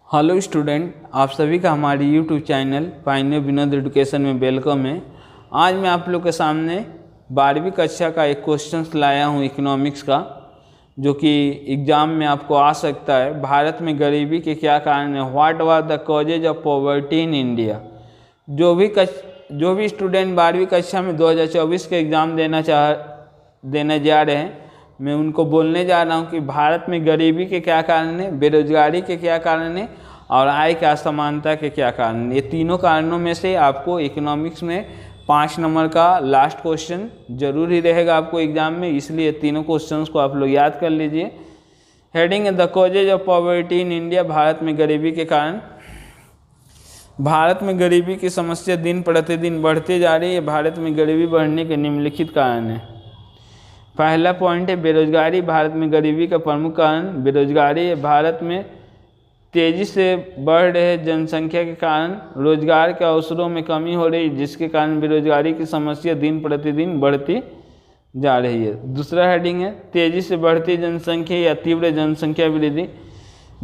Hello student, आप सभी का हमारे YouTube channel pioneer Vinod education में वेलकम है। आज मैं आप लोग के सामने 12वीं कक्षा का एक क्वेश्चन लाया हूं इकोनॉमिक्स का, जो कि एग्ज़ाम में आपको आ सकता है। भारत में गरीबी के क्या कारण है, what were the causes of poverty in India. जो भी स्टूडेंट 12वीं कक्षा में 2024 के एग्ज़ाम देने जा रहे हैं, मैं उनको बोलने जा रहा हूँ कि भारत में गरीबी के क्या कारण है, बेरोजगारी के क्या कारण है और आय की असमानता के क्या कारण है। ये तीनों कारणों में से आपको इकोनॉमिक्स में 5 नंबर का लास्ट क्वेश्चन जरूर ही रहेगा आपको एग्जाम में, इसलिए तीनों क्वेश्चंस को आप लोग याद कर लीजिए। हेडिंग है the causes of poverty in India, Bharat में गरीबी के कारण। भारत में गरीबी की समस्या दिन प्रतिदिन बढ़ती जा रही है। भारत में गरीबी बढ़ने के निम्नलिखित कारण है। पहला पॉइंट है बेरोजगारी। भारत में गरीबी का प्रमुख कारण बेरोजगारी है। भारत में तेज़ी से बढ़ रहे जनसंख्या के कारण रोजगार के अवसरों में कमी हो रही है, जिसके कारण बेरोजगारी की समस्या दिन प्रतिदिन बढ़ती जा रही है। दूसरा हेडिंग है तेज़ी से बढ़ती जनसंख्या या तीव्र जनसंख्या वृद्धि।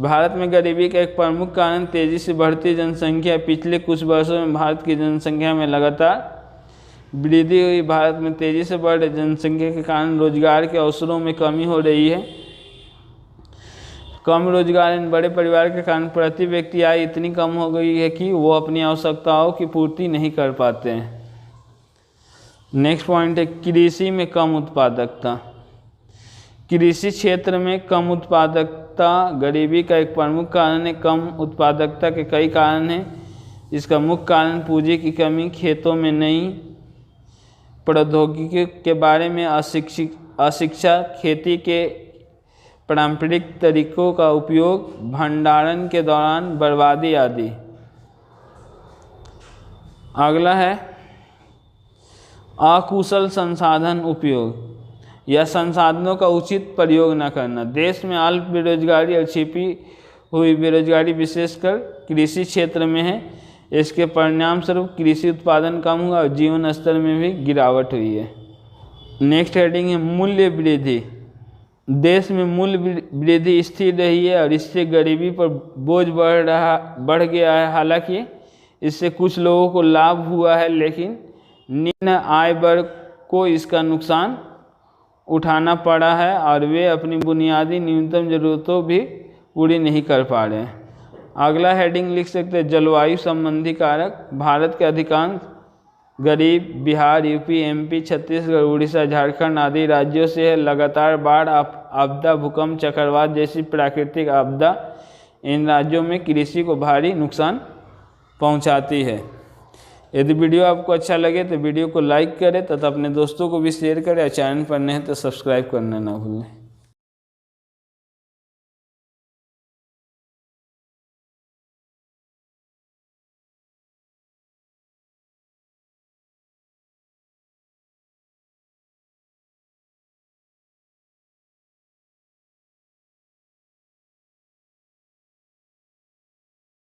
भारत में गरीबी का एक प्रमुख कारण तेज़ी से बढ़ती जनसंख्या। पिछले कुछ वर्षों में भारत की जनसंख्या में लगातार वृद्धि हुई। भारत में तेज़ी से बढ़ रही जनसंख्या के कारण रोजगार के अवसरों में कमी हो रही है। कम रोजगार इन बड़े परिवार के कारण प्रति व्यक्ति आय इतनी कम हो गई है कि वो अपनी आवश्यकताओं की पूर्ति नहीं कर पाते हैं। नेक्स्ट पॉइंट है कृषि में कम उत्पादकता। कृषि क्षेत्र में कम उत्पादकता गरीबी का एक प्रमुख कारण है। कम उत्पादकता के कई कारण हैं। इसका मुख्य कारण पूंजी की कमी, खेतों में नई प्रौद्योगिकी के बारे में अशिक्षा, खेती के पारंपरिक तरीकों का उपयोग, भंडारण के दौरान बर्बादी आदि। अगला है अकुशल संसाधन उपयोग या संसाधनों का उचित प्रयोग न करना। देश में अल्प बेरोजगारी और छिपी हुई बेरोजगारी विशेषकर कृषि क्षेत्र में है। इसके परिणाम स्वरूप कृषि उत्पादन कम हुआ और जीवन स्तर में भी गिरावट हुई है। नेक्स्ट हेडिंग है मूल्य वृद्धि। देश में मूल्य वृद्धि स्थिर रही है और इससे गरीबी पर बोझ बढ़ गया है। हालांकि इससे कुछ लोगों को लाभ हुआ है, लेकिन निम्न आय वर्ग को इसका नुकसान उठाना पड़ा है और वे अपनी बुनियादी न्यूनतम ज़रूरतों भी पूरी नहीं कर पा रहे हैं। अगला हेडिंग लिख सकते हैं जलवायु संबंधी कारक। भारत के अधिकांश गरीब बिहार, यूपी, एमपी, छत्तीसगढ़, उड़ीसा, झारखंड आदि राज्यों से है। लगातार बाढ़, आपदा, भूकंप, चक्रवात जैसी प्राकृतिक आपदा इन राज्यों में कृषि को भारी नुकसान पहुंचाती है। यदि वीडियो आपको अच्छा लगे तो वीडियो को लाइक करें तथा अपने दोस्तों को भी शेयर करें और चैनल पर नए हैं तो सब्सक्राइब करना ना भूलें।